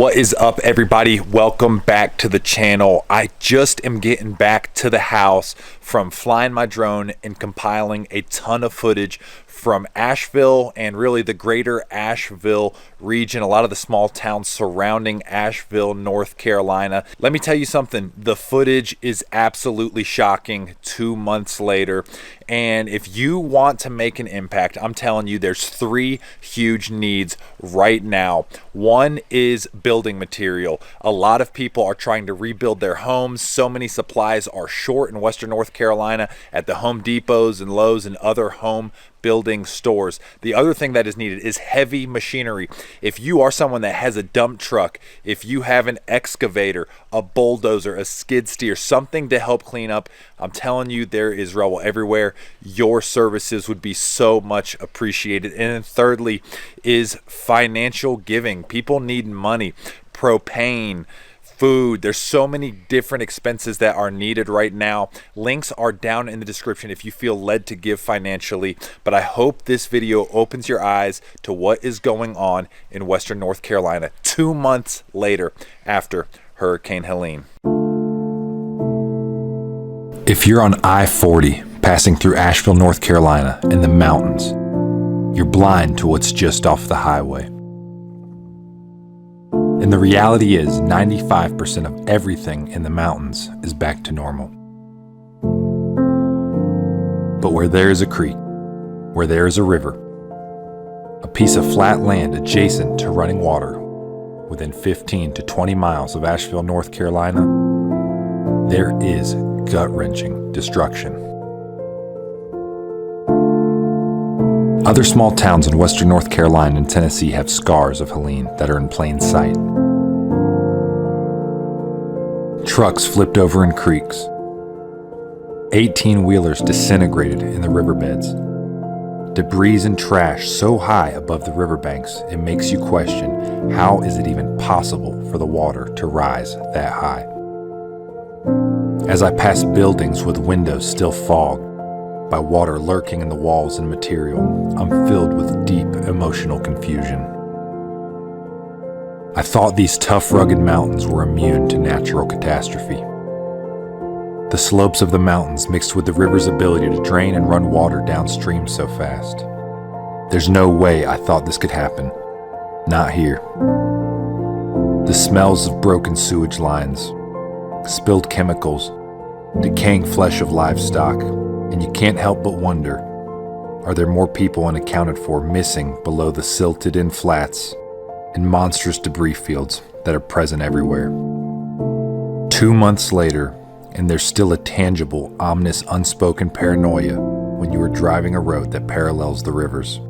What is up, everybody? Welcome back to the channel. I just am getting back to the house from flying my drone and compiling a ton of footage from Asheville and really the greater Asheville region, a lot of the small towns surrounding Asheville, North Carolina. Let me tell you something, the footage is absolutely shocking 2 months later. And if you want to make an impact, I'm telling you, there's three huge needs right now. One is building material. A lot of people are trying to rebuild their homes. So many supplies are short in Western North Carolina at the Home Depots and Lowe's and other home building stores. The other thing that is needed is heavy machinery. If you are someone that has a dump truck, if you have an excavator, a bulldozer, a skid steer, something to help clean up, I'm telling you, there is rubble everywhere. Your services would be so much appreciated. And then thirdly is financial giving. People need money, propane, food. There's so many different expenses that are needed right now. Links are down in the description if you feel led to give financially. But I hope this video opens your eyes to what is going on in Western North Carolina 2 months later after Hurricane Helene. If you're on I-40 passing through Asheville, North Carolina in the mountains, you're blind to what's just off the highway. And the reality is 95% of everything in the mountains is back to normal. But where there is a creek, where there is a river, a piece of flat land adjacent to running water, within 15 to 20 miles of Asheville, North Carolina, there is gut-wrenching destruction. Other small towns in Western North Carolina and Tennessee have scars of Helene that are in plain sight. Trucks flipped over in creeks. 18-wheelers disintegrated in the riverbeds. Debris and trash so high above the riverbanks it makes you question, how is it even possible for the water to rise that high? As I pass buildings with windows still fogged by water lurking in the walls and material, I'm filled with deep emotional confusion. I thought these tough, rugged mountains were immune to natural catastrophe. The slopes of the mountains mixed with the river's ability to drain and run water downstream so fast. There's no way I thought this could happen. Not here. The smells of broken sewage lines, spilled chemicals, decaying flesh of livestock, and you can't help but wonder, are there more people unaccounted for missing below the silted-in flats and monstrous debris fields that are present everywhere? 2 months later, and there's still a tangible, ominous, unspoken paranoia when you are driving a road that parallels the rivers.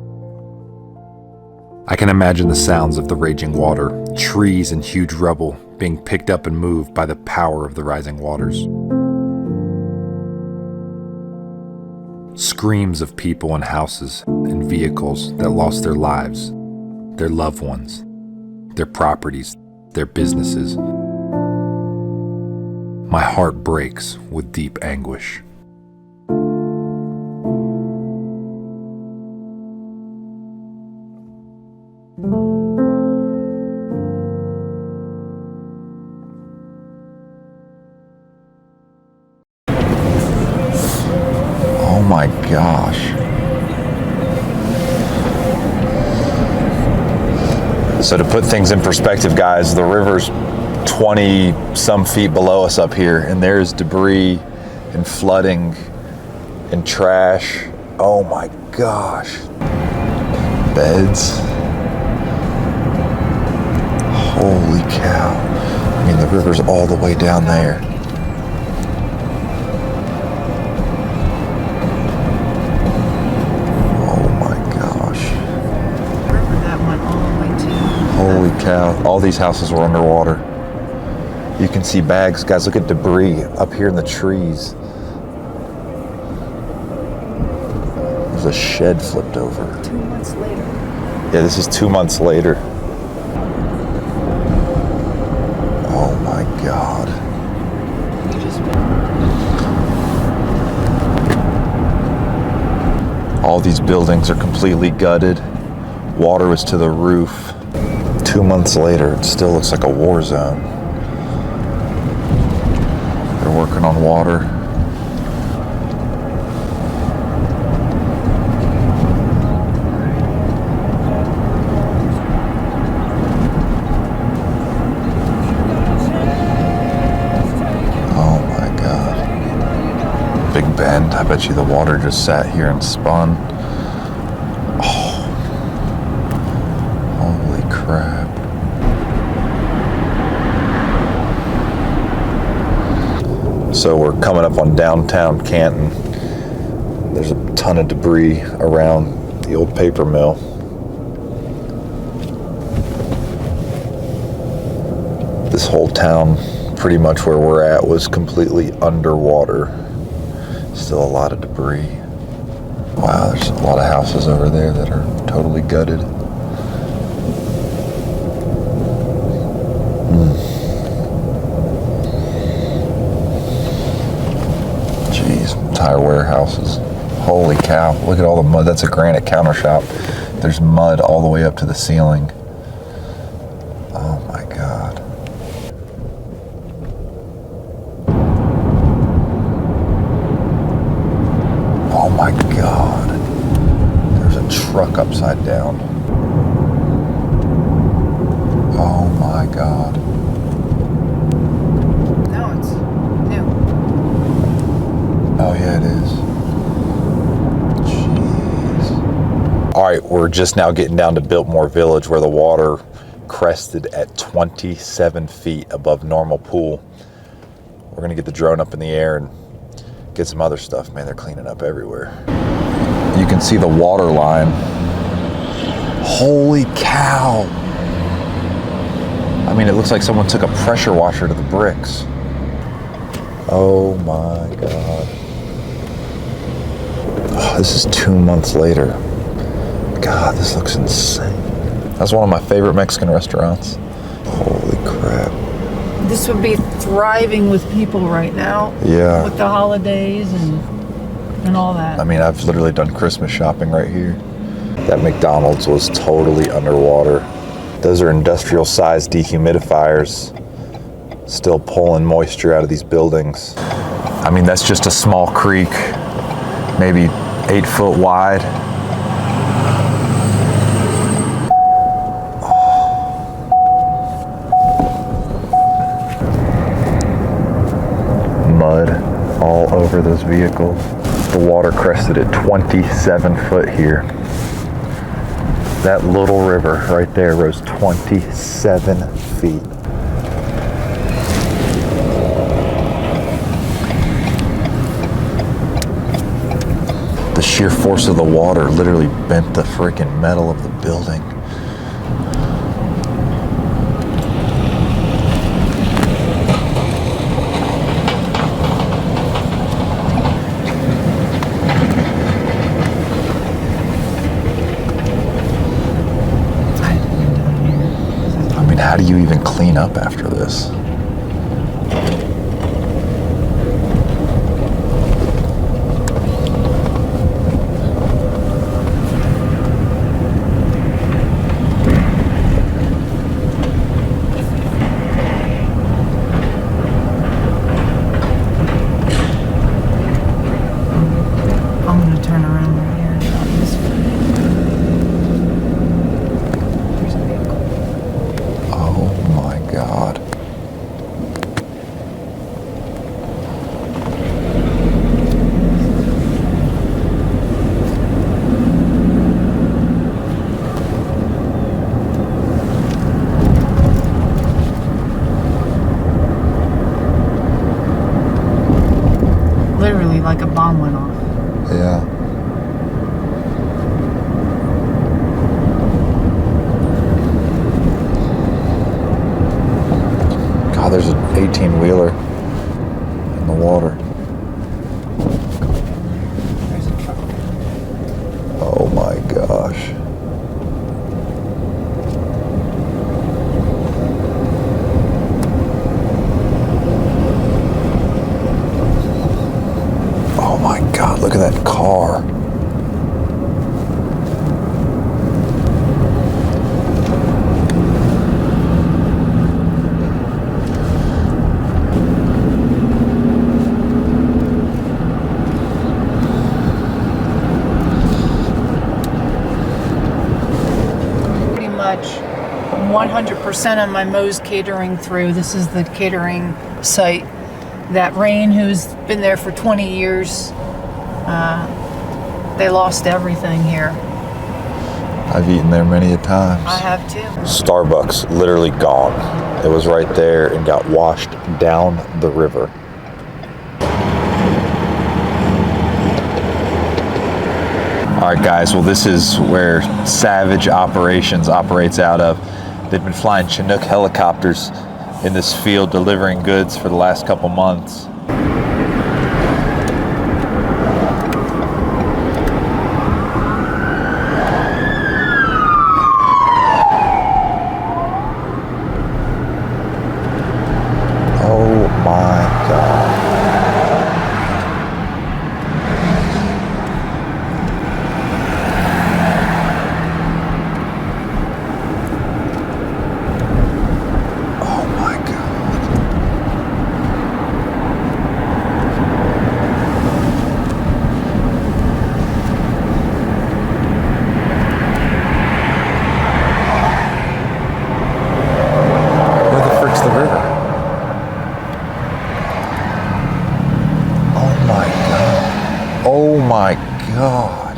I can imagine the sounds of the raging water, trees and huge rubble being picked up and moved by the power of the rising waters. Screams of people and houses and vehicles that lost their lives, their loved ones, their properties, their businesses. My heart breaks with deep anguish. Oh my gosh. So to put things in perspective, guys, the river's 20 some feet below us up here, and there's debris and flooding and trash. Oh my gosh. Beds. Holy cow. I mean, the river's all the way down there. Holy cow, all these houses were underwater. You can see bags. Guys, look at debris up here in the trees. There's a shed flipped over. 2 months later. Yeah, this is 2 months later. Oh my God. All these buildings are completely gutted. Water was to the roof. 2 months later, it still looks like a war zone. They're working on water. Oh my God. Big Bend. I bet you the water just sat here and spun. Oh. Holy crap. So we're coming up on downtown Canton. There's a ton of debris around the old paper mill. This whole town, pretty much where we're at, was completely underwater. Still a lot of debris. Wow, there's a lot of houses over there that are totally gutted. Jeez, entire warehouses. Holy cow, look at all the mud. That's a granite countertop. There's mud all the way up to the ceiling. Oh my God. Oh my God. There's a truck upside down. Oh my God. No, it's new. Oh yeah, it is. Jeez. All right, we're just now getting down to Biltmore Village where the water crested at 27 feet above normal pool. We're gonna get the drone up in the air and get some other stuff. Man, they're cleaning up everywhere. You can see the water line. Holy cow. I mean, it looks like someone took a pressure washer to the bricks. Oh my God. Oh, this is 2 months later. God, this looks insane. That's one of my favorite Mexican restaurants. Holy crap. This would be thriving with people right now. Yeah. With the holidays and all that. I mean, I've literally done Christmas shopping right here. That McDonald's was totally underwater. Those are industrial-sized dehumidifiers, still pulling moisture out of these buildings. I mean, that's just a small creek, maybe 8 foot wide. Mud all over those vehicles. The water crested at 27 foot here. That little river right there rose 27 feet. The sheer force of the water literally bent the freaking metal of the building. How do you even clean up after this? I'm going to turn around right here. This way. There's a vehicle. Oh my God. Literally like a bomb went off. Yeah. God, there's an 18-wheeler in the water. There's a truck. Oh my gosh. Oh my God, look at that car. 90% of my Moe's catering through. This is the catering site. That Rain, who's been there for 20 years, they lost everything here. I've eaten there many a times. I have too. Starbucks literally gone. It was right there and got washed down the river. All right, guys, well, this is where Savage Operations operates out of. They've been flying Chinook helicopters in this field delivering goods for the last couple months. Oh my God. Oh my God.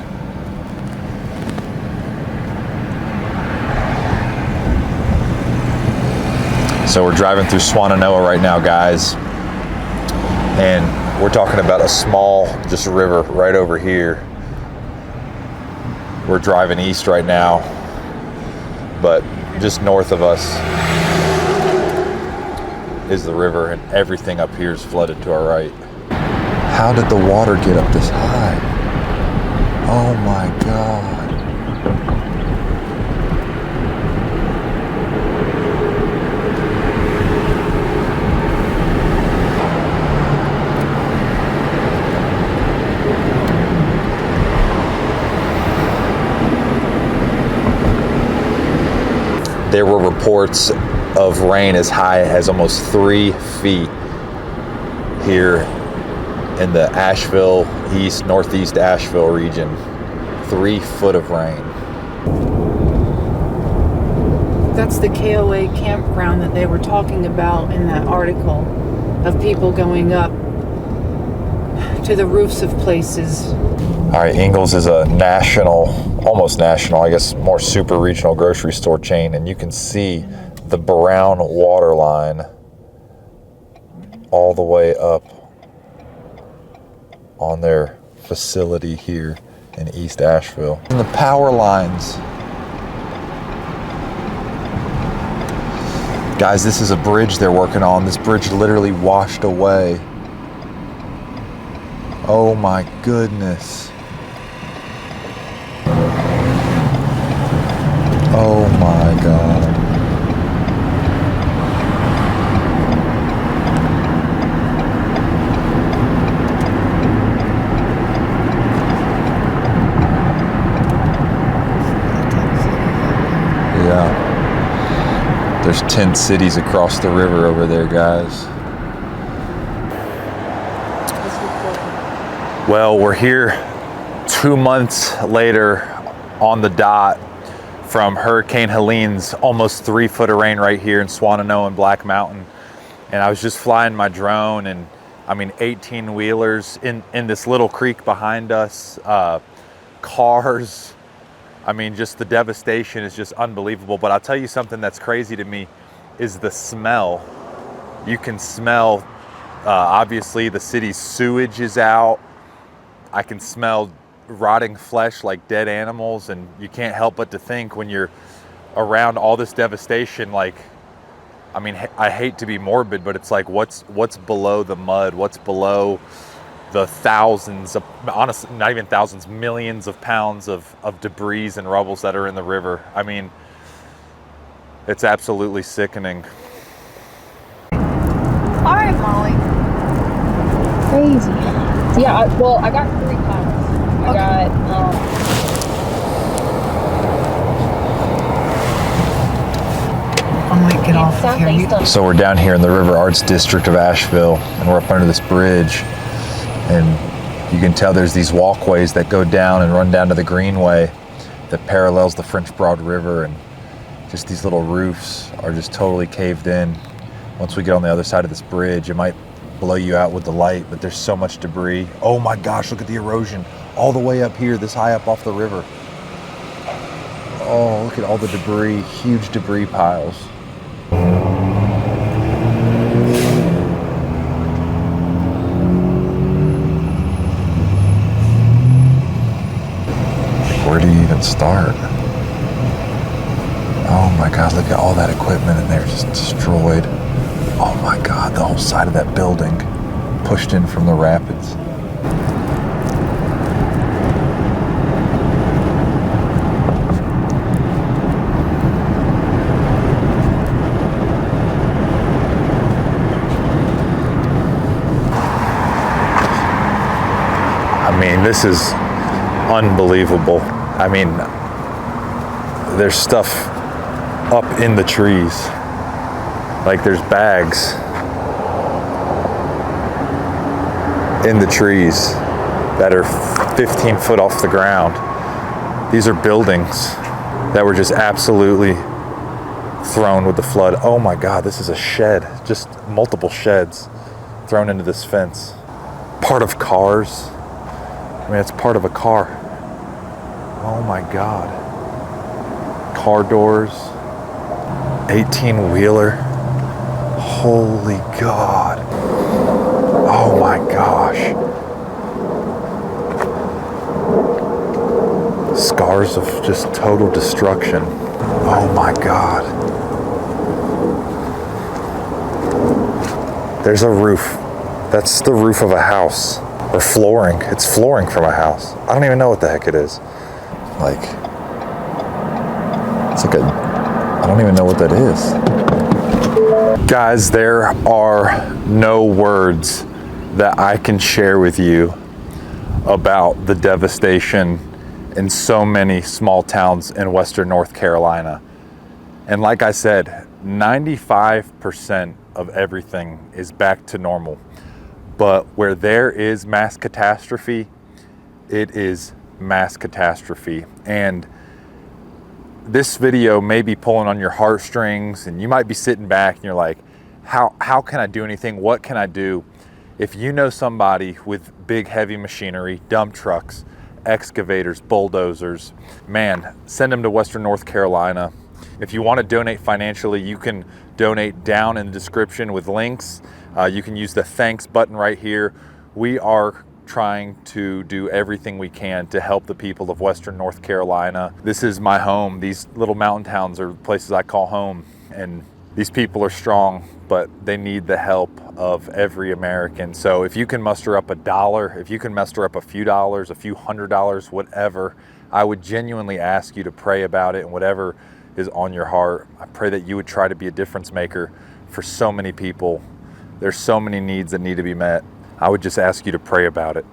So we're driving through Swannanoa right now, guys. And we're talking about a small, just river right over here. We're driving east right now, but just north of us is the river, and everything up here is flooded to our right. How did the water get up this high? Oh my God. There were reports of rain as high as almost 3 feet here in the Asheville, northeast Asheville region. 3 foot of rain. That's the KOA campground that they were talking about in that article, of people going up to the roofs of places. All right, Ingles is a national, almost national, I guess more super regional grocery store chain, and you can see the brown water line all the way up on their facility here in East Asheville. And the power lines. Guys, this is a bridge they're working on. This bridge literally washed away. Oh my goodness. Oh my God. Yeah. There's 10 cities across the river over there, guys. Well, we're here 2 months later on the dot from Hurricane Helene's almost 3 foot of rain right here in Swannanoa and Black Mountain. And I was just flying my drone, and I mean, 18 wheelers in this little creek behind us, cars. I mean, just the devastation is just unbelievable. But I'll tell you something that's crazy to me is the smell. You can smell, obviously the city's sewage is out. I can smell rotting flesh like dead animals, and you can't help but to think when you're around all this devastation, like, I mean, I hate to be morbid, but it's like, what's below the mud? What's below the thousands of, honestly, not even thousands, millions of pounds of debris and rubbles that are in the river? I mean, it's absolutely sickening. All right, Molly. Crazy. Yeah, I got 3 piles. I got, I might get off of here. So we're down here in the River Arts District of Asheville, and we're up under this bridge, and you can tell there's these walkways that go down and run down to the Greenway that parallels the French Broad River, and just these little roofs are just totally caved in. Once we get on the other side of this bridge, it might blow you out with the light, but there's so much debris. Oh my gosh, look at the erosion all the way up here, this high up off the river. Oh, look at all the debris, huge debris piles. Where do you even start? Oh my God, look at all that equipment in there just destroyed. Oh my God, the whole side of that building pushed in from the rapids. I mean, this is unbelievable. I mean, there's stuff up in the trees. Like there's bags in the trees that are 15 foot off the ground. These are buildings that were just absolutely thrown with the flood. Oh my God, this is a shed, just multiple sheds thrown into this fence. Part of cars. I mean, it's part of a car. Oh my God. Car doors, 18-wheeler. Holy God. Oh my gosh. Scars of just total destruction. Oh my God. There's a roof. That's the roof of a house. Or flooring. It's flooring from a house. I don't even know what the heck it is. Like, it's like I don't even know what that is. Guys, there are no words that I can share with you about the devastation in so many small towns in Western North Carolina. And like I said, 95% of everything is back to normal. But where there is mass catastrophe, it is mass catastrophe. And this video may be pulling on your heartstrings, and you might be sitting back and you're like, how can I do anything? What can I do? If you know somebody with big heavy machinery, dump trucks, excavators, bulldozers, man, send them to Western North Carolina. If you want to donate financially, you can donate down in the description with links. You can use the thanks button right here. We are trying to do everything we can to help the people of Western North Carolina. This is my home. These little mountain towns are places I call home, and these people are strong, but they need the help of every American. So if you can muster up $1, if you can muster up a few dollars, a few $100s, whatever, I would genuinely ask you to pray about it, and whatever is on your heart, I pray that you would try to be a difference maker for so many people. There's so many needs that need to be met. I would just ask you to pray about it.